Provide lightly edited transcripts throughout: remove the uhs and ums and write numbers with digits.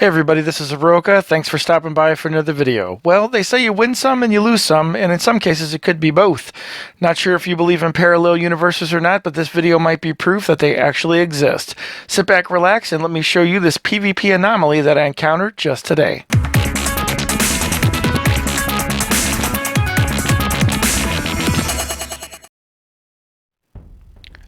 Hey everybody, this is Aeroica. Thanks for stopping by for another video. Well, they say you win some and you lose some, and in some cases it could be both. Not sure if you believe in parallel universes or not, but this video might be proof that they actually exist. Sit back, relax, and let me show you this PvP anomaly that I encountered just today.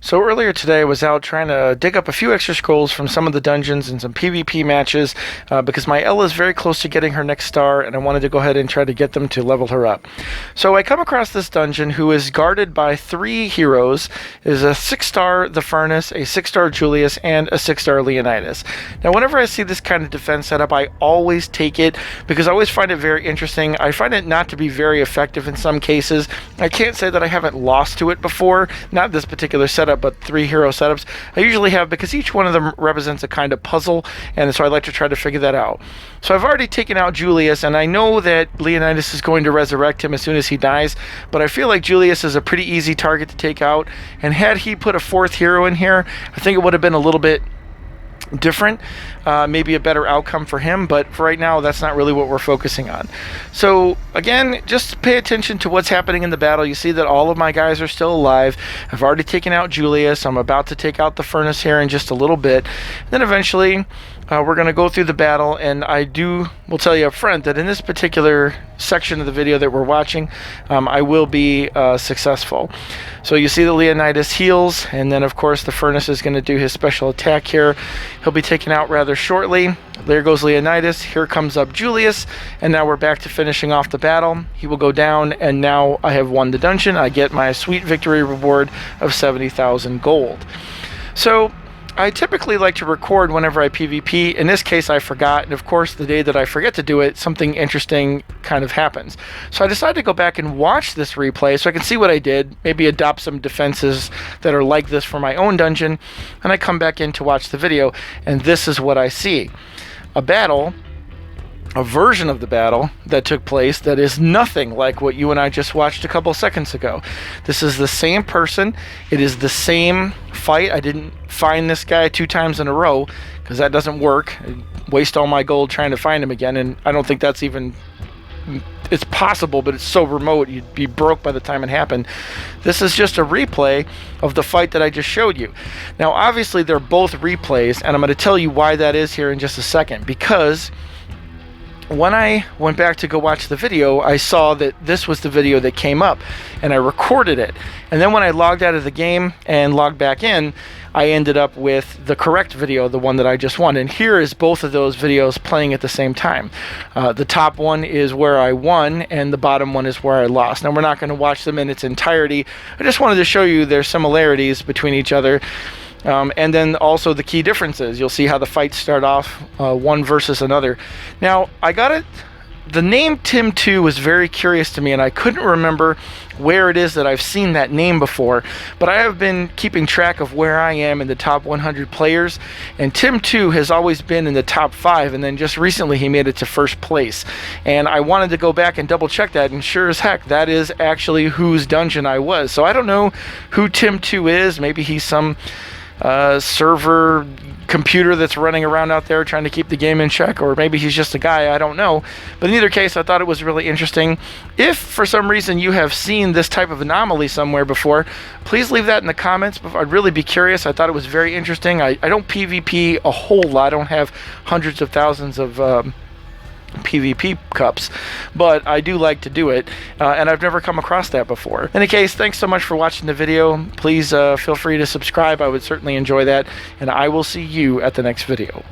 So earlier today I was out trying to dig up a few extra scrolls from some of the dungeons and some PvP matches because my Ella is very close to getting her next star and I wanted to go ahead and try to get them to level her up. So I come across this dungeon who is guarded by 3 heroes. It is a 6-star The Furnace, a 6-star Julius, and a 6-star Leonidas. Now whenever I see this kind of defense setup, I always take it because I always find it very interesting. I find it not to be very effective in some cases. I can't say that I haven't lost to it before, not this particular setup, but 3 hero setups. I usually have, because each one of them represents a kind of puzzle, and so I like to try to figure that out. So I've already taken out Julius, and I know that Leonidas is going to resurrect him as soon as he dies, but I feel like Julius is a pretty easy target to take out, and had he put a 4th hero in here, I think it would have been a little bit different, maybe a better outcome for him, but for right now that's not really what we're focusing on. So again, just pay attention to what's happening in the battle. You see that all of my guys are still alive. I've already taken out Julius. I'm about to take out the Furnace here in just a little bit. Then eventually we're going to go through the battle, and will tell you up front that in this particular section of the video that we're watching, I will be successful. So you see the Leonidas heals, and then of course the Furnace is going to do his special attack here. He'll be taken out rather shortly. There goes Leonidas. Here comes up Julius, and now we're back to finishing off the battle. He will go down, and now I have won the dungeon. I get my sweet victory reward of 70,000 gold. So I typically like to record whenever I PvP. In this case, I forgot, and of course, the day that I forget to do it, something interesting kind of happens. So I decided to go back and watch this replay so I can see what I did, maybe adopt some defenses that are like this for my own dungeon, and I come back in to watch the video, and this is what I see. A version of the battle that took place that is nothing like what you and I just watched a couple seconds ago. This is the same person. It is the same fight. I didn't find this guy 2 times in a row because that doesn't work. I'd waste all my gold trying to find him again, and I don't think that's even... It's possible, but it's so remote you'd be broke by the time it happened. This is just a replay of the fight that I just showed you. Now obviously they're both replays, and I'm going to tell you why that is here in just a second, because when I went back to go watch the video, I saw that this was the video that came up, and I recorded it. And then when I logged out of the game and logged back in, I ended up with the correct video, the one that I just won. And here is both of those videos playing at the same time. The top one is where I won, and the bottom one is where I lost. Now, we're not going to watch them in its entirety. I just wanted to show you their similarities between each other. And then also the key differences. You'll see how the fights start off one versus another. Now, the name Tim 2 was very curious to me, and I couldn't remember where it is that I've seen that name before, but I have been keeping track of where I am in the top 100 players, and Tim 2 has always been in the top 5, and then just recently he made it to 1st place. And I wanted to go back and double check that, and sure as heck, that is actually whose dungeon I was. So I don't know who Tim 2 is. Maybe he's some server computer that's running around out there trying to keep the game in check, or maybe he's just a guy, I don't know. But in either case, I thought it was really interesting. If for some reason you have seen this type of anomaly somewhere before, please leave that in the comments. I'd really be curious. I thought it was very interesting. I don't PvP a whole lot. I don't have hundreds of thousands of PvP cups, but I do like to do it, and I've never come across that before. In any case, thanks so much for watching the video. Please feel free to subscribe. I would certainly enjoy that, and I will see you at the next video.